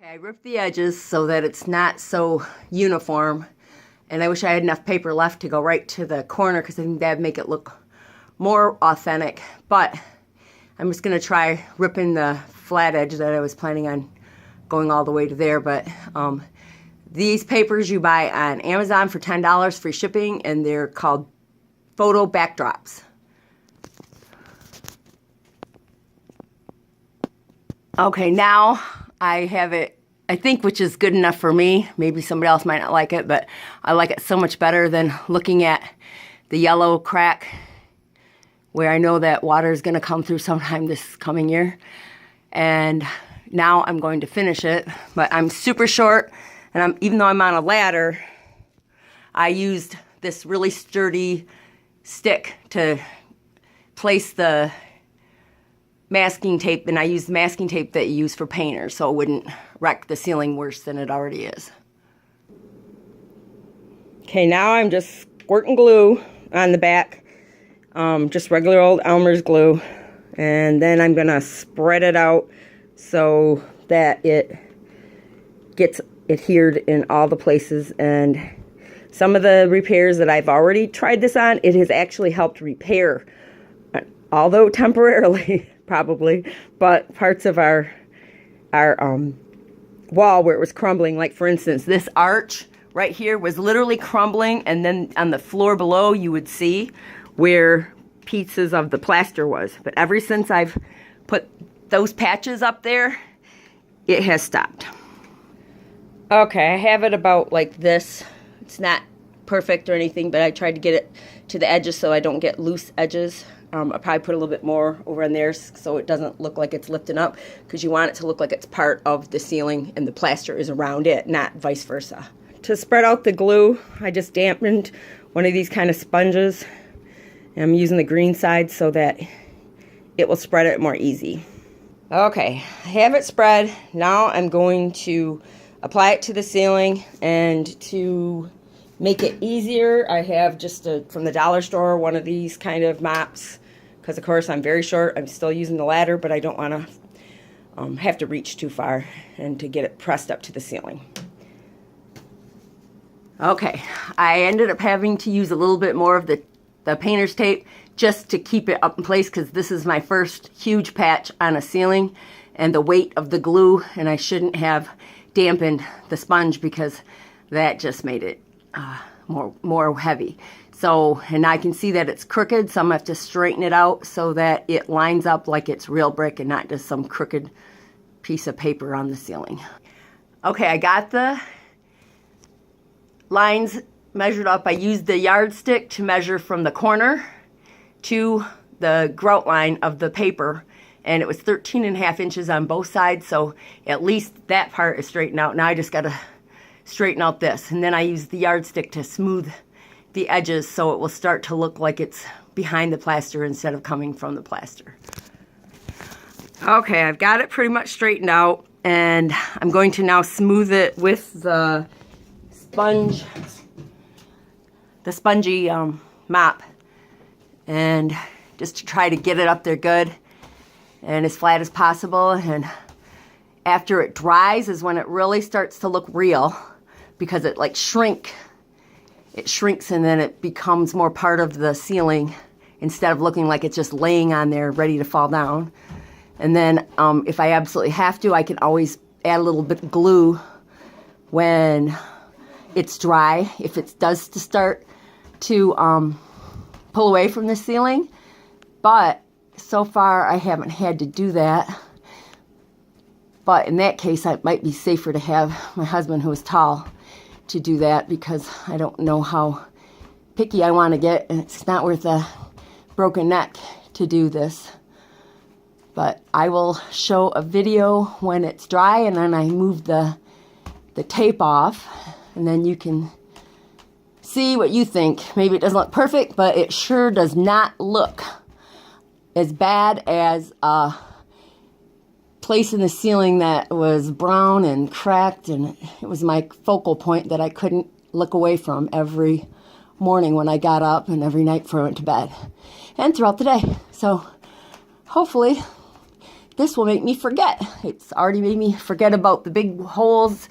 I ripped the edges so that it's not so uniform, and I wish I had enough paper left to go right to the corner because I think that'd make it look more authentic. But I'm just going to try ripping the flat edge that I was planning on going all the way to there. But these papers you buy on Amazon for $10 free shipping, and they're called photo backdrops. Okay, now I have it, I think, which is good enough for me. Maybe somebody else might not like it, but I like it so much better than looking at the yellow crack where I know that water is going to come through sometime this coming year. And now I'm going to finish it, but I'm super short, and even though I'm on a ladder, I used this really sturdy stick to place the masking tape, and I used masking tape that you use for painters so it wouldn't wreck the ceiling worse than it already is. Okay, now I'm just squirting glue on the back, just regular old Elmer's glue, and then I'm gonna spread it out so that it gets adhered in all the places. And some of the repairs that I've already tried this on, it has actually helped repair, although temporarily probably, but parts of our wall where it was crumbling. Like, for instance, this arch right here was literally crumbling, and then on the floor below you would see where pieces of the plaster was. But ever since I've put those patches up there, it has stopped. Okay, I have it about like this. It's not perfect or anything, but I tried to get it to the edges so I don't get loose edges. I'll probably put a little bit more over on there so it doesn't look like it's lifting up, because you want it to look like it's part of the ceiling and the plaster is around it, not vice versa. To spread out the glue, I just dampened one of these kind of sponges. And I'm using the green side so that it will spread it more easy. Okay, I have it spread. Now I'm going to apply it to the ceiling, and to make it easier, I have just from the dollar store, one of these kind of mops, because of course I'm very short. I'm still using the ladder, but I don't want to have to reach too far and to get it pressed up to the ceiling. Okay, I ended up having to use a little bit more of the painter's tape just to keep it up in place, because this is my first huge patch on a ceiling, and the weight of the glue, and I shouldn't have dampened the sponge because that just made it more heavy. So, and I can see that it's crooked, so I'm gonna have to straighten it out so that it lines up like it's real brick and not just some crooked piece of paper on the ceiling. Okay, I got the lines measured up. I used the yardstick to measure from the corner to the grout line of the paper, and it was 13.5 inches on both sides, so at least that part is straightened out. Now I just gotta straighten out this, and then I use the yardstick to smooth the edges so it will start to look like it's behind the plaster instead of coming from the plaster. Okay, I've got it pretty much straightened out, and I'm going to now smooth it with the spongy mop, and just to try to get it up there good and as flat as possible. And after it dries is when it really starts to look real, because it shrinks and then it becomes more part of the ceiling instead of looking like it's just laying on there ready to fall down. And then if I absolutely have to, I can always add a little bit of glue when it's dry, if it does start to pull away from the ceiling. But so far I haven't had to do that. But in that case, it might be safer to have my husband, who is tall, to do that, because I don't know how picky I want to get, and it's not worth a broken neck to do this. But I will show a video when it's dry, and then I move the tape off, and then you can see what you think. Maybe it doesn't look perfect, but it sure does not look as bad as a place in the ceiling that was brown and cracked, and it was my focal point that I couldn't look away from every morning when I got up and every night before I went to bed and throughout the day. So hopefully this will make me forget. It's already made me forget about the big holes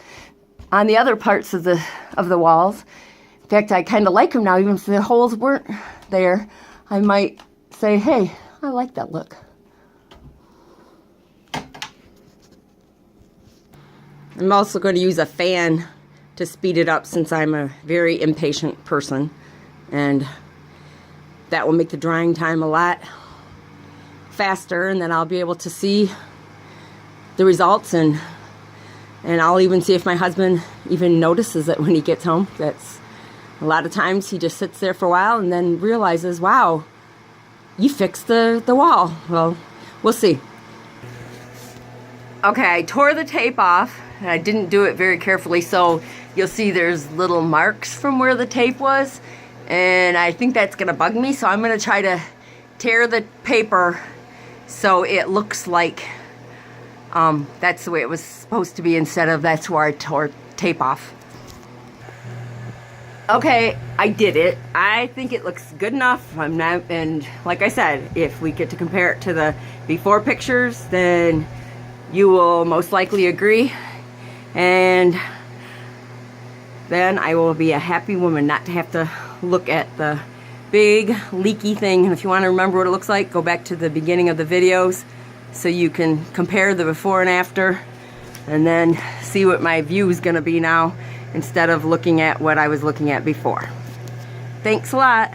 on the other parts of the walls. In fact, I kind of like them now, even if the holes weren't there. I might say, hey, I like that look. I'm also going to use a fan to speed it up since I'm a very impatient person, and that will make the drying time a lot faster, and then I'll be able to see the results, and I'll even see if my husband even notices it when he gets home. That's a lot of times he just sits there for a while and then realizes, wow, you fixed the wall. Well, we'll see. Okay, I tore the tape off, and I didn't do it very carefully, so you'll see there's little marks from where the tape was, and I think that's gonna bug me, so I'm gonna try to tear the paper so it looks like that's the way it was supposed to be instead of that's where I tore tape off. Okay, I did it. I think it looks good enough. And like I said, if we get to compare it to the before pictures, then you will most likely agree, and then I will be a happy woman not to have to look at the big leaky thing. And if you want to remember what it looks like, go back to the beginning of the videos so you can compare the before and after, and then see what my view is going to be now instead of looking at what I was looking at before. Thanks a lot.